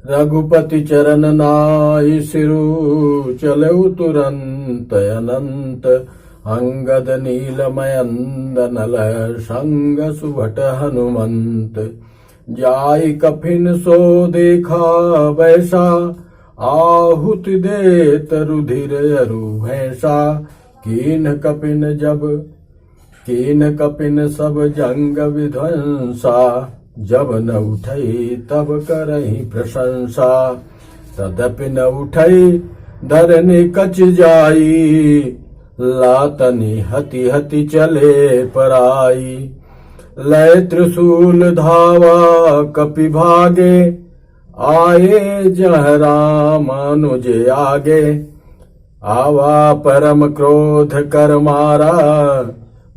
रघुपति चरण नाई सिरु चलऊ तुरंत अनंत। अंगद नीलमयंद नल संग सुभट हनुमंत। जाई कफिन सो देखा वैसा आहुति देत रुधिर अरु भैंसा। कीन कपिन सब जंग विध्वंसा। जब न उठई तब करही प्रशंसा। तदपि न उठई धरनी कच जाई। लातनी हति हति चले पराई। लय त्रिशूल धावा कपि भागे। आए जह रामानुज आगे। आवा परम क्रोध कर मारा।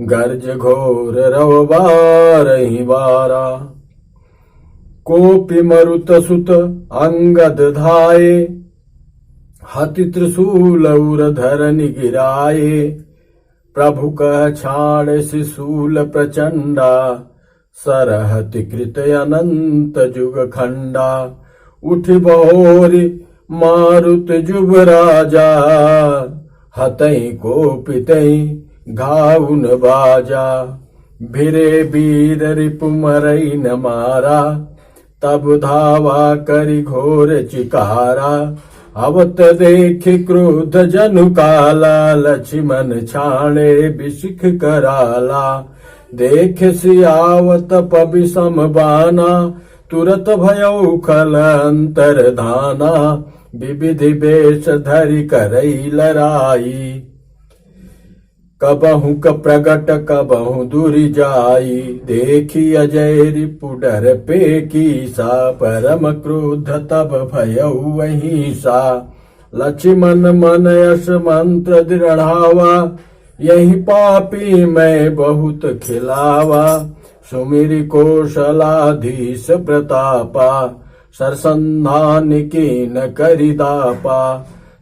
गर्ज घोर रव बारहि बारा। कोपि मरुत सुत अंगद धाये। हति त्रिशूल उर धरनि गिराए। प्रभु कह छाड़ शिशूल प्रचंडा। सरहति कृत अनंत जुग खंडा। उठ बहोरि मारुत जुब राजा। हतई कोपितई घाउन बाजा। भिरे वीर रिपु मरई न मारा। तब धावा करि घोर चिकारा। अवत देखि क्रोध जनु काला। लक्ष्मण छाणे बिसिख कराला। देख सियावत पबि सम बाना। तुरत भयउ खल अंतर धाना। विविधि बेश धरि करई लड़ाई। कबहु क प्रगट कबहु दूरि जाई। देखी अजय रिपु डर पेकीसा। परम क्रोध तब भयउ वहीसा। लक्ष्मण मन यश मंत्र दृढ़ावा। यही पापी मैं बहुत खिलावा। सुमिरि कौशलाधीश प्रतापा। सरसंधान कीन करि दापा।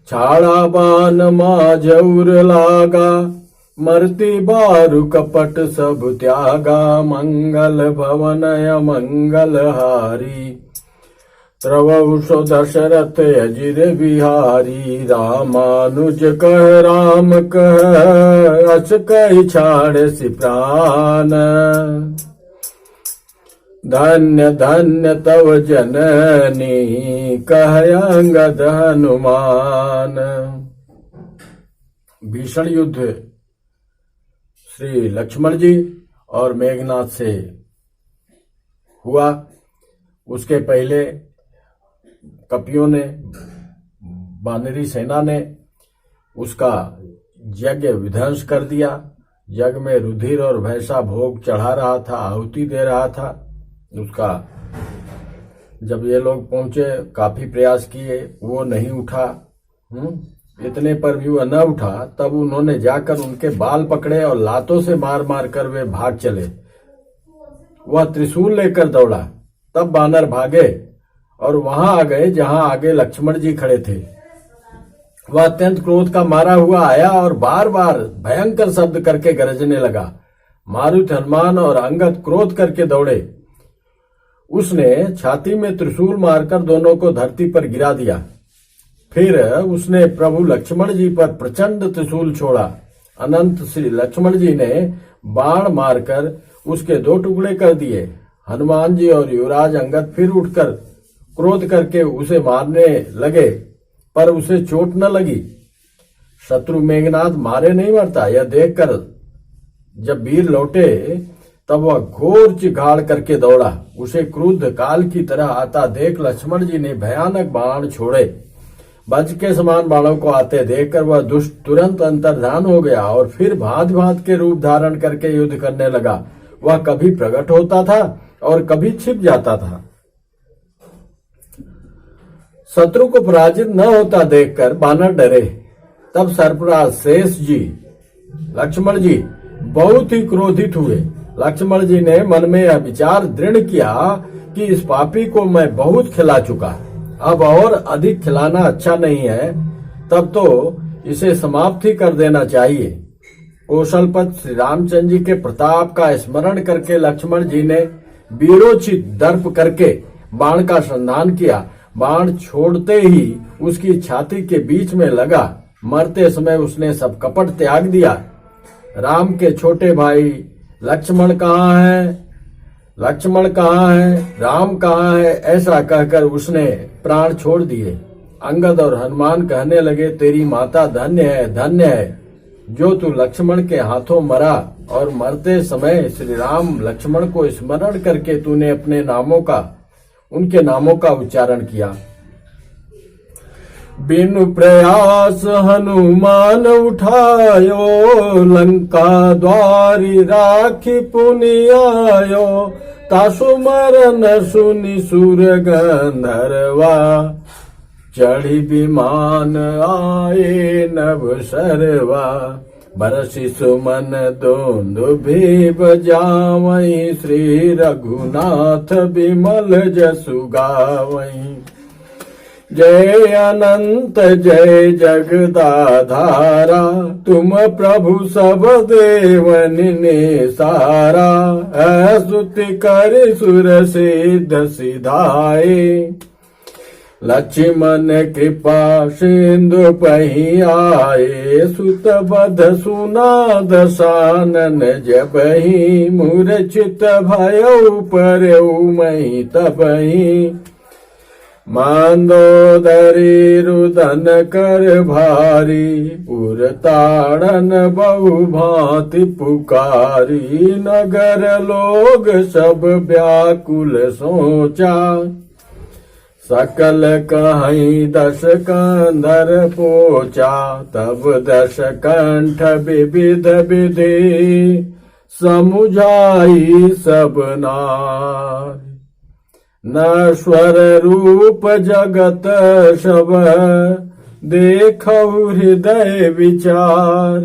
छाड़ा बान माजौर लागा। मरती बारु कपट सब त्यागा। मंगल भवन अमंगल हारी। त्रवौ सो दशरथ अजिर बिहारी। रामानुज कह राम कह। अस कहि छाड़ सि प्राण। धन्य धन्य तव जननी कह अंगद हनुमान। भीषण युद्ध श्री लक्ष्मण जी और मेघनाथ से हुआ। उसके पहले कपियों ने, वानरी सेना ने उसका यज्ञ विध्वंस कर दिया। यज्ञ में रुधिर और भैंसा भोग चढ़ा रहा था, आहुति दे रहा था। उसका जब ये लोग पहुंचे, काफी प्रयास किए, वो नहीं उठा। इतने पर भी वह न उठा। तब उन्होंने जाकर उनके बाल पकड़े और लातों से मार मार कर वे भाग चले। वह त्रिशूल लेकर दौड़ा। तब बानर भागे और वहां आ गए जहां आगे लक्ष्मण जी खड़े थे। वह अत्यंत क्रोध का मारा हुआ आया और बार बार भयंकर शब्द करके गरजने लगा। मारुत, हनुमान और अंगद क्रोध करके दौड़े। उसने छाती में त्रिशूल मारकर दोनों को धरती पर गिरा दिया। फिर उसने प्रभु लक्ष्मण जी पर प्रचंड त्रिशूल छोड़ा। अनंत श्री लक्ष्मण जी ने बाण मारकर उसके 2 टुकड़े कर दिए। हनुमान जी और युवराज अंगद फिर उठकर क्रोध करके उसे मारने लगे, पर उसे चोट न लगी। शत्रु मेघनाथ मारे नहीं मरता, यह देखकर जब वीर लौटे तब वह घोर चिघाड़ करके दौड़ा। उसे क्रुद्ध काल की तरह आता देख लक्ष्मण जी ने भयानक बाण छोड़े। वज्र के समान बाणों को आते देखकर वह दुष्ट तुरंत अंतर्धान हो गया और फिर भांति भांति के रूप धारण करके युद्ध करने लगा। वह कभी प्रकट होता था और कभी छिप जाता था। शत्रु को पराजित न होता देखकर बानर डरे। तब सर्पराज शेष जी, लक्ष्मण जी बहुत ही क्रोधित हुए। लक्ष्मण जी ने मन में यह विचार दृढ़ किया कि इस पापी को मैं बहुत खिला चुका, अब और अधिक खिलाना अच्छा नहीं है। तब तो इसे समाप्त ही कर देना चाहिए। कौशलपति श्री रामचंद्र जी के प्रताप का स्मरण करके लक्ष्मण जी ने वीरोचित दर्प करके बाण का संधान किया बाण छोड़ते ही उसकी छाती के बीच में लगा। मरते समय उसने सब कपट त्याग दिया। राम के छोटे भाई लक्ष्मण कहाँ है, लक्ष्मण कहाँ है, राम कहाँ है, ऐसा कहकर उसने प्राण छोड़ दिए। अंगद और हनुमान कहने लगे, तेरी माता धन्य है जो तू लक्ष्मण के हाथों मरा, और मरते समय श्री राम लक्ष्मण को स्मरण करके तूने अपने नामों का, उनके नामों का उच्चारण किया। बिनु प्रयास हनुमान उठायो, लंका द्वारी राखी पुनि आयो। तासु मरन सुनि सुर गंधर्वा, चढ़ी विमान आए नभ सरवा। बरसि सुमन दोंदुभि बजावई, श्री रघुनाथ बिमल जसु गावई। जय अनंत जय जगदाधारा, तुम प्रभु सब देवन ने सारा। स्तुति कर सुर सिद्ध सिधाए, लक्ष्मण कृपा सिंधु पही आए। सुत बध सुना दसानन जबहि, मूर्छित भयउ परउ मही तबहि। मंदोदरी रुदन कर भारी, पुर ताड़न बहु भांति पुकारी। नगर लोग सब व्याकुल सोचा, सकल कहीं दस कंधर पोचा। तब दस कंठ विविध विधि, समुझाई सब नार। नश्वर रूप जगत सब, देखौ हृदय विचार।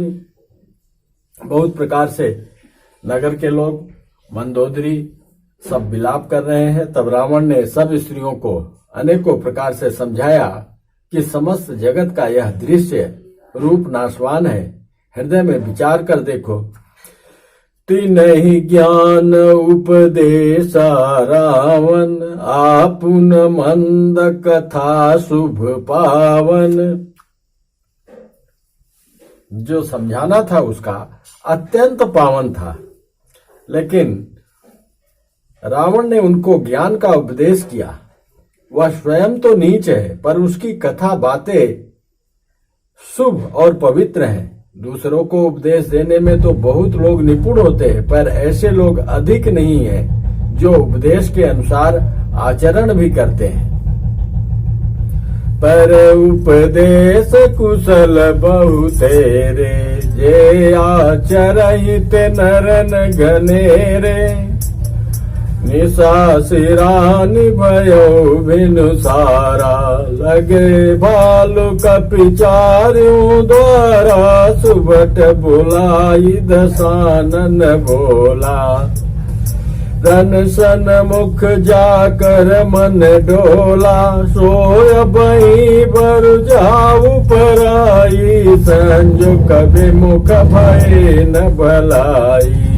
बहुत प्रकार से नगर के लोग, मंदोदरी सब विलाप कर रहे हैं। तब रावण ने सब स्त्रियों को अनेकों प्रकार से समझाया कि समस्त जगत का यह दृश्य रूप नाशवान है, हृदय में विचार कर देखो। तिन्हि ज्ञान उपदेशा रावण, आपुन मंद कथा शुभ पावन। जो समझाना था उसका अत्यंत पावन था, लेकिन रावण ने उनको ज्ञान का उपदेश किया। वह स्वयं तो नीच है, पर उसकी कथा बातें शुभ और पवित्र हैं। दूसरों को उपदेश देने में तो बहुत लोग निपुण होते हैं, पर ऐसे लोग अधिक नहीं हैं जो उपदेश के अनुसार आचरण भी करते हैं। पर उपदेश कुशल बहु तेरे, जे आचरित नरन घनेरे। निशा सिरानि भयो बिनु सारा, लगे भालु कपिचार्यों द्वारा। सुबट बुलाई दसानन बोला, रन सन मुख जाकर मन डोला। सोय बही बर जाऊ पराई, संजो कभी मुख भय न भलाई।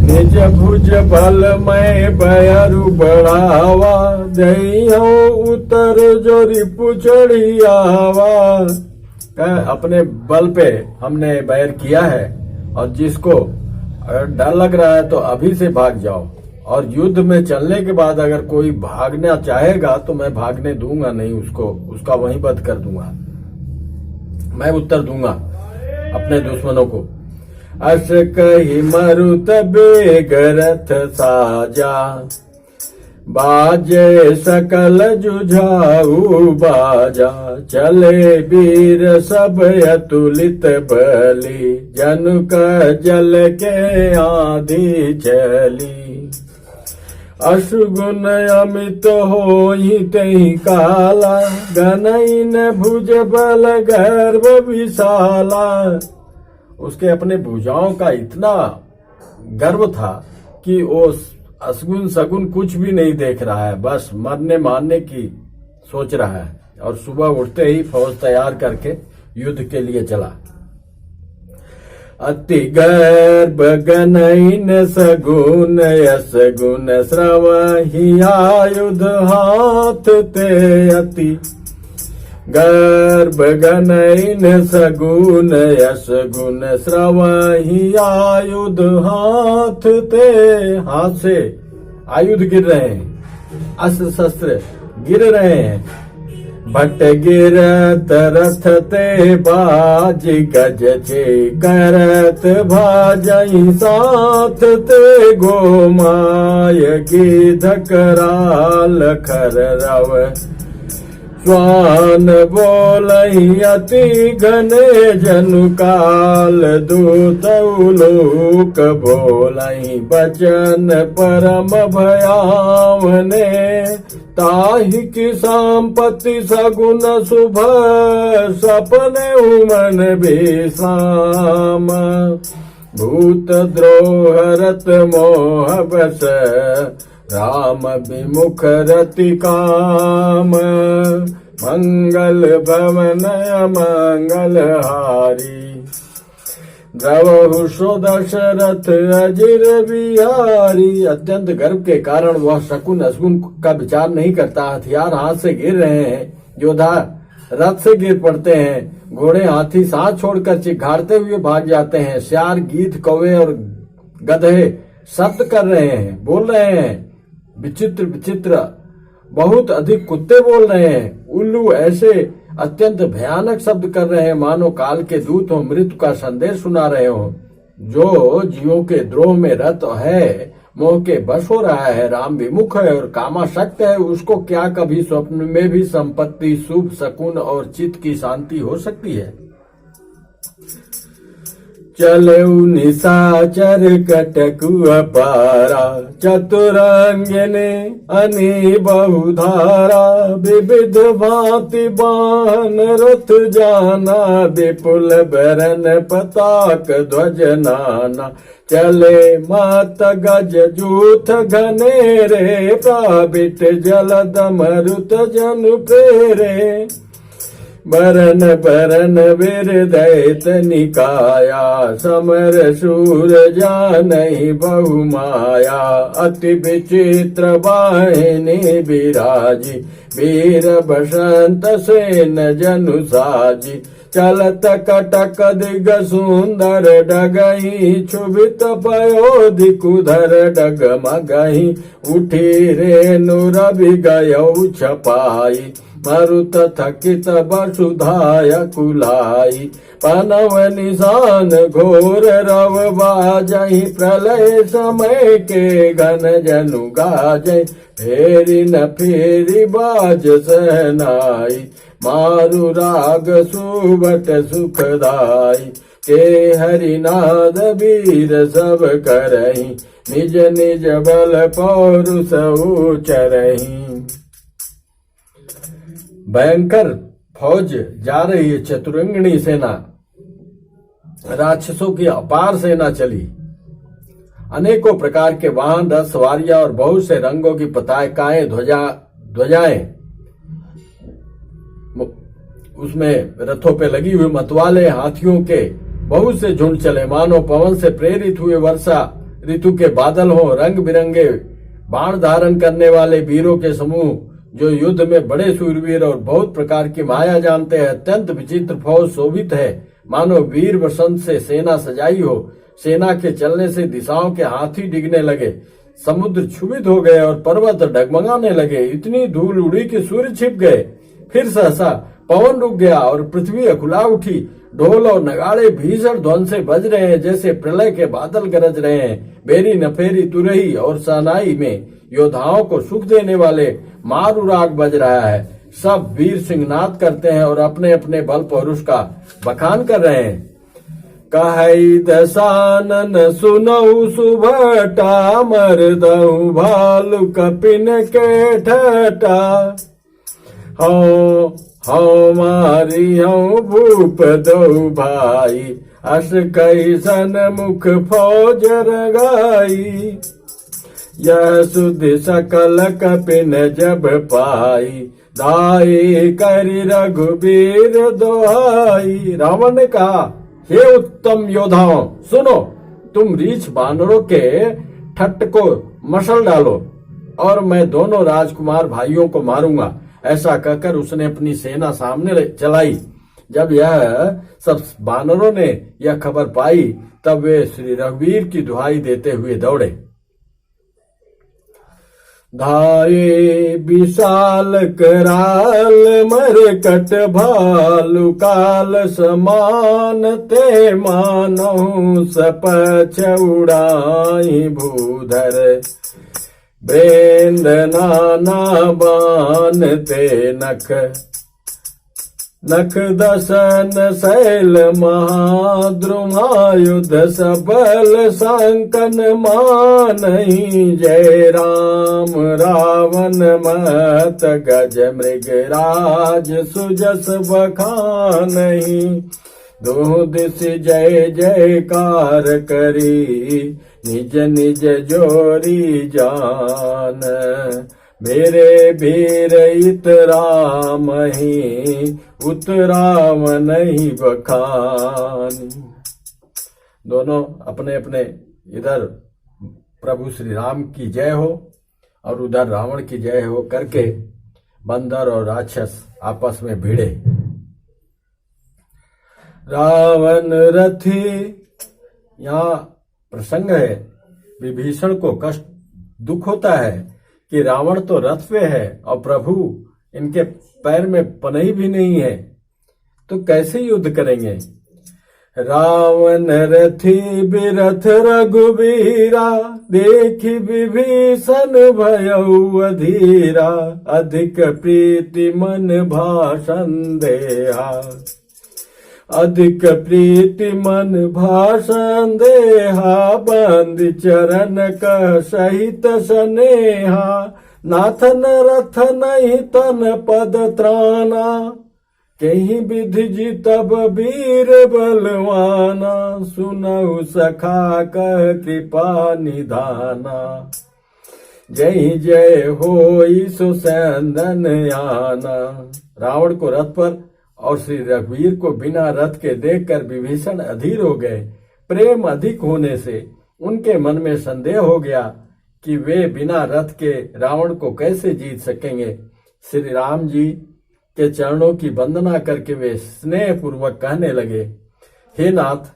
निज भुज बल मैं बयरु बढ़ावा, दहियो उतर जो रिपु चढ़ी आवा। अपने बल पे हमने बैर किया है, और जिसको अगर डर लग रहा है तो अभी से भाग जाओ। और युद्ध में चलने के बाद अगर कोई भागना चाहेगा तो मैं भागने दूंगा नहीं उसको, उसका वहीं वध कर दूंगा। मैं उत्तर दूंगा अपने दुश्मनों को। अस कही मरुत बेग रथ साजा, बाजे सकल जुझाऊ बाजा। चले वीर सब अतुलित बली, जनु का जल के आंधी चली। अशुगुन अमित होई तहि काला, गनइन भुज बल गर्भ विशाला। उसके अपने भुजाओं का इतना गर्व था कि वो असगुन सगुन कुछ भी नहीं देख रहा है, बस मरने मारने की सोच रहा है। और सुबह उठते ही फौज तैयार करके युद्ध के लिए चला। अति गर्भ गनैन सगुन यस गुण श्रवहि आयुध हाथ ते अति गर्भ गनैन सगुन यस गुण श्रवहि आयुध हाथ ते। हाथ से आयुध गिर रहे हैं, अस्त्र शस्त्र गिर रहे हैं। भट गिरत रथ ते बाज गज छे करत भाजई साथ ते गोमाय गिध कराल खर रव स्वान बोलई अति घने जनु काल दूत लोक बोलई बचन परम भयावने ताहि की संपत्ति सगुन शुभ सपने उमन बेसाम भूत द्रोह रत मोह बस राम विमुख रति काम मंगल भवन मंगल हारी द्रवहु सो दशरथ अजिर बिहारी। अत्यंत गर्व के कारण वह शकुन अशकुन का विचार नहीं करता। हथियार हाथ से गिर रहे हैं, योद्धा रथ से गिर पड़ते हैं, घोड़े हाथी सांस छोड़कर चिघाड़ते हुए भाग जाते हैं, श्यार गीध कौवे और गधे शब्द कर रहे हैं, बोल रहे हैं, विचित्र विचित्र बहुत अधिक कुत्ते बोल रहे हैं, उल्लू ऐसे अत्यंत भयानक शब्द कर रहे हैं मानो काल के दूत हो, मृत्यु का संदेश सुना रहे हो। जो जीवों के द्रोह में रत है, मोह के बश हो रहा है, राम विमुख है और कामासक्त है, उसको क्या कभी स्वप्न में भी संपत्ति शुभ शकुन और चित्त की शांति हो सकती है। चलऊ निशाचर कटकु अपारा चतुरंगिनी अनि बहुधारा विविध भांति बाहन रथ जाना विपुल बरन पताक ध्वज नाना चले मात गज जूथ घनेरे प्राबित जलद मरुत जनु प्रेरे बरन बरन वीर दैत निकाया समर शूर जानहि बहु माया अति विचित्र वाहिनी विराजी वीर बसंत सेन जनु साजी चलत कटक दिग सुंदर डगही क्षुभित पयोधि कुधर डगमगही उठी रेणु रवि गयौ छपाई मरुत थकित वसुधाय कुलाई पनव निशान घोर रव बाजहि प्रलय समय के घन जनु गाजै फेरी न फेरी बाज सहनाई मारु राग सुबट सुखदाई के हरिनाद वीर सब करही निज निज बल पौरुष उचरही। भयंकर फौज जा रही है, चतुरंगिणी सेना, राक्षसों की अपार सेना चली, अनेकों प्रकार के वाहन रथ सवारियां और बहुत से रंगों की पताकाएं ध्वजाएं उसमें रथों पे लगी हुई मतवाले हाथियों के बहुत से झुंड चले मानो पवन से प्रेरित हुए वर्षा ऋतु के बादल हो। रंग बिरंगे बाण धारण करने वाले वीरों के समूह जो युद्ध में बड़े सूरवीर और बहुत प्रकार की माया जानते हैं। अत्यंत विचित्र फौज शोभित है मानो वीर वसंत से सेना सजाई हो। सेना के चलने से दिशाओं के हाथी डिगने लगे, समुद्र क्षुभित हो गए और पर्वत डगमगाने लगे। इतनी धूल उड़ी कि सूर्य छिप गए। फिर सहसा पवन रुक गया और पृथ्वी अकुला उठी। ढोल और नगाड़े भीषण ध्वन से बज रहे हैं जैसे प्रलय के बादल गरज रहे हैं। बेरी नफेरी तुरही और सनाई में योद्धाओं को सुख देने वाले मारू राग बज रहा है। सब वीर सिंहनाद करते हैं और अपने अपने बल पौरुष का बखान कर रहे हैं। कहई दसानन सुनऊ सुभटा मरदऊ भालू कपिन के ठटा हौ मारी हौ भूप दो भाई अस कैसन मुख फौज रगाई यह सुधि सकल कपिन जब पाई दाई करी रघुबीर दोहाई। रावण ने कहा, हे उत्तम योद्धाओं, सुनो, तुम रीछ बानरों के ठट्ट को मसल डालो और मैं दोनों राजकुमार भाइयों को मारूंगा। ऐसा कहकर उसने अपनी सेना सामने चलाई। जब यह सब बानरों ने यह खबर पाई तब वे श्री रघुवीर की दुहाई देते हुए दौड़े। धाये विशाल कराल मरकट भालु काल समान ते मानहु सपछ उड़ाई भूधर ब्रेंद नाना बान ते नख दसन शैल महाद्रुमायुध सबल संकन मानहि जय राम रावण मत गज मृगराज सुजस बखानहि दो दिश जय जयकार करी निज निज जोरी जान मेरे वीर इतरामहि उतराम नहीं बखान। दोनों अपने अपने, इधर प्रभु श्री राम की जय हो और उधर रावण की जय हो करके बंदर और राक्षस आपस में भिड़े। रावण रथी, यहाँ प्रसंग है, विभीषण को कष्ट दुख होता है कि रावण तो रथ पे है और प्रभु इनके पैर में पनही भी नहीं है, तो कैसे युद्ध करेंगे। रावण रथी बिरथ रघुवीरा देखी विभीषण भयउ अधीरा अधिक प्रीति मन भाषण देहा अधिक प्रीति मन भाषण देहा बंद चरण का सहित स्नेहा नाथन रथ नहीं तन पद त्राना कहीं विधि जी तब वीर बलवाना सुनऊ सखा कह कृपा निधाना जय जय होई सो सैंदन आना। रावण को रथ पर और श्री रघुवीर को बिना रथ के देखकर विभीषण अधीर हो गए। प्रेम अधिक होने से उनके मन में संदेह हो गया कि वे बिना रथ के रावण को कैसे जीत सकेंगे। श्री राम जी के चरणों की वंदना करके वे स्नेह पूर्वक कहने लगे, हे नाथ,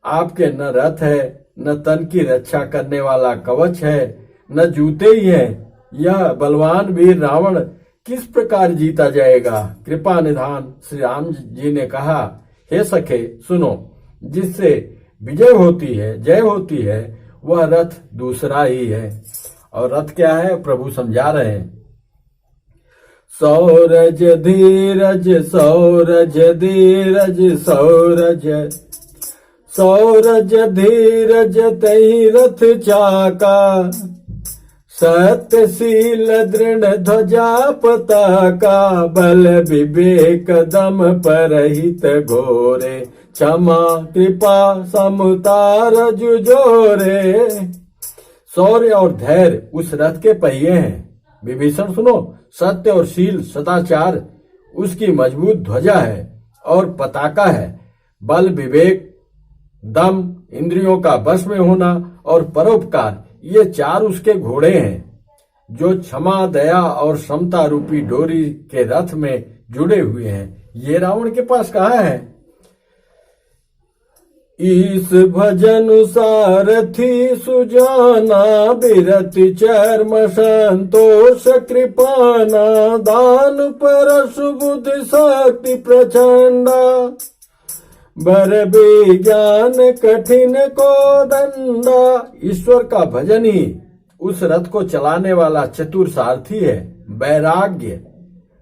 आपके न रथ है, न तन की रक्षा करने वाला कवच है, न जूते ही है। यह बलवान वीर रावण किस प्रकार जीता जाएगा। कृपा निधान। श्री राम जी ने कहा, हे सखे सुनो, जिससे विजय होती है, जय होती है, वह रथ दूसरा ही है। और रथ क्या है प्रभु समझा रहे हैं। सौरज धीरज सौरज धीरज सौरज सौरज धीरज तई रथ चाका सत्यशील दृढ़ ध्वजा पताका बल विवेक दम परहित घोरे क्षमा कृपा समतार जुझोरे। शौर्य और धैर्य उस रथ के पहिए हैं। विभीषण सुनो, सत्य और शील सदाचार उसकी मजबूत ध्वजा है और पताका है। बल विवेक दम इंद्रियों का वश में होना और परोपकार, ये चार उसके घोड़े हैं जो क्षमा दया और समता रूपी डोरी के रथ में जुड़े हुए हैं। ये रावण के पास कहाँ है। ईस भजन सारथी सुजाना बिरति चर्म संतोष कृपाना दान परस बुद्धि शक्ति प्रचंडा बर विज्ञान कठिन को दंडा। ईश्वर का भजन ही उस रथ को चलाने वाला चतुर सारथी है। वैराग्य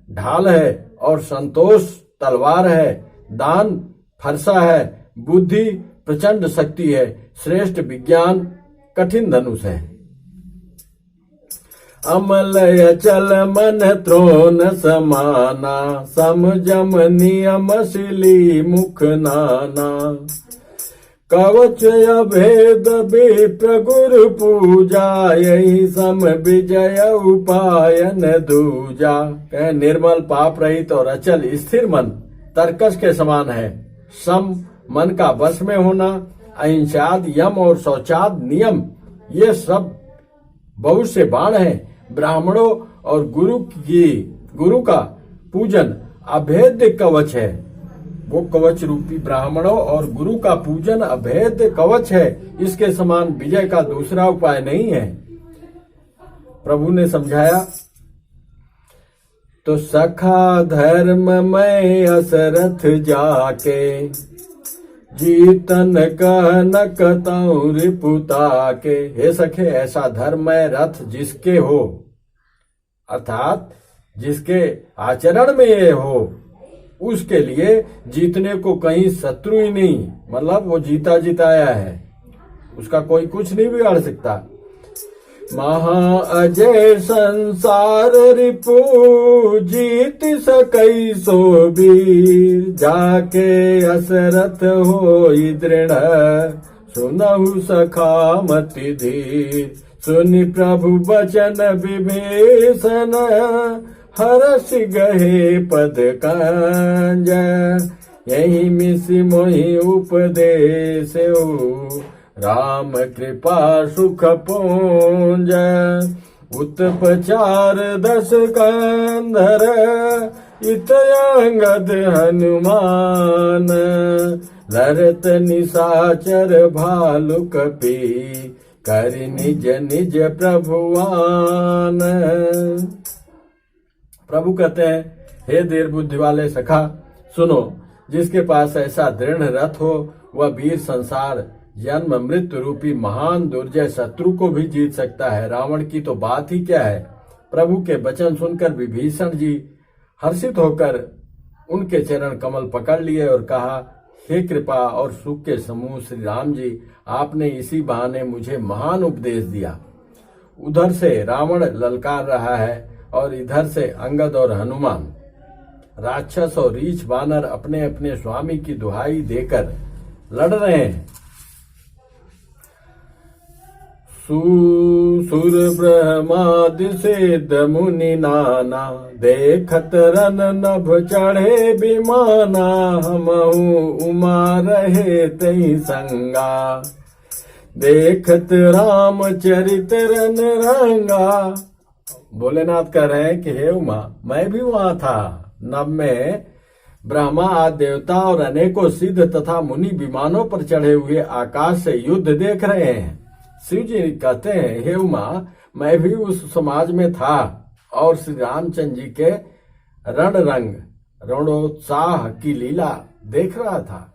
ढाल है और संतोष तलवार है। दान फरसा है, बुद्धि प्रचंड शक्ति है, श्रेष्ठ विज्ञान कठिन धनुष है। अमल अचल मन त्रोन समाना समजम नियम शिली मुख नाना कवच अभेद विप्र गुरु पूजा यही सम विजय उपायन दूजा। निर्मल पाप रहित और अचल स्थिर मन तरकस के समान है। सम मन का वश में होना, अहिंसाद यम और शौचाद नियम, ये सब बहुत से बाण हैं। ब्राह्मणों और गुरु का पूजन अभेद्य कवच है। वो कवच रूपी ब्राह्मणों और गुरु का पूजन अभेद्य कवच है। इसके समान विजय का दूसरा उपाय नहीं है। प्रभु ने समझाया, तो सखा धर्म में असरथ जाके, जीतन कहन कतौ रिपुता के। हे सखे, ऐसा धर्म में रथ जिसके हो, अर्थात जिसके आचरण में ये हो, उसके लिए जीतने को कहीं शत्रु ही नहीं, मतलब वो जीता जिताया है, उसका कोई कुछ नहीं बिगाड़ सकता। महा अजय संसार रिपु, जीत सकई सो वीर। जाके असरथ होई दृढ़, सुनहु सखा मति धीर। सुनि प्रभु बचन विभीषण, हरष गहे पद कांज। यही मिसि मोहि उपदेश, राम कृपा सुख पुंज। उत्पचार दस कंधर, इतयंगद हनुमान। लरत निशाचर भालु कपि, कर निज निज प्रभुवान। प्रभु कहते हैं, हे देर बुद्धि वाले सखा, सुनो, जिसके पास ऐसा दृढ़ रथ हो, वह वीर संसार जन्म मृत्यु रूपी महान दुर्जय शत्रु को भी जीत सकता है। रावण की तो बात ही क्या है। प्रभु के वचन सुनकर विभीषण जी हर्षित होकर उनके चरण कमल पकड़ लिए और कहा, हे कृपा और सुख के समूह श्री राम जी, आपने इसी बहाने मुझे महान उपदेश दिया। उधर से रावण ललकार रहा है और इधर से अंगद और हनुमान, राक्षस और रीछ बानर अपने अपने स्वामी की दुहाई देकर लड़ रहे हैं। सुर ब्रह्मादि सिद्ध मुनि नाना, देखत रन नभ चढ़े विमाना। हमहु उमा रहे तई संगा, देखत राम चरित रन रंगा। भोलेनाथ कह रहे हैं कि हे उमा, मैं भी वहां था। नभ में ब्रह्मा आदि देवता और अनेकों सिद्ध तथा मुनि विमानों पर चढ़े हुए आकाश से युद्ध देख रहे हैं। शिव जी कहते हैं, हे उमा, मैं भी उस समाज में था और श्री रामचंद्र जी के रणरंग रणोत्साह की लीला देख रहा था।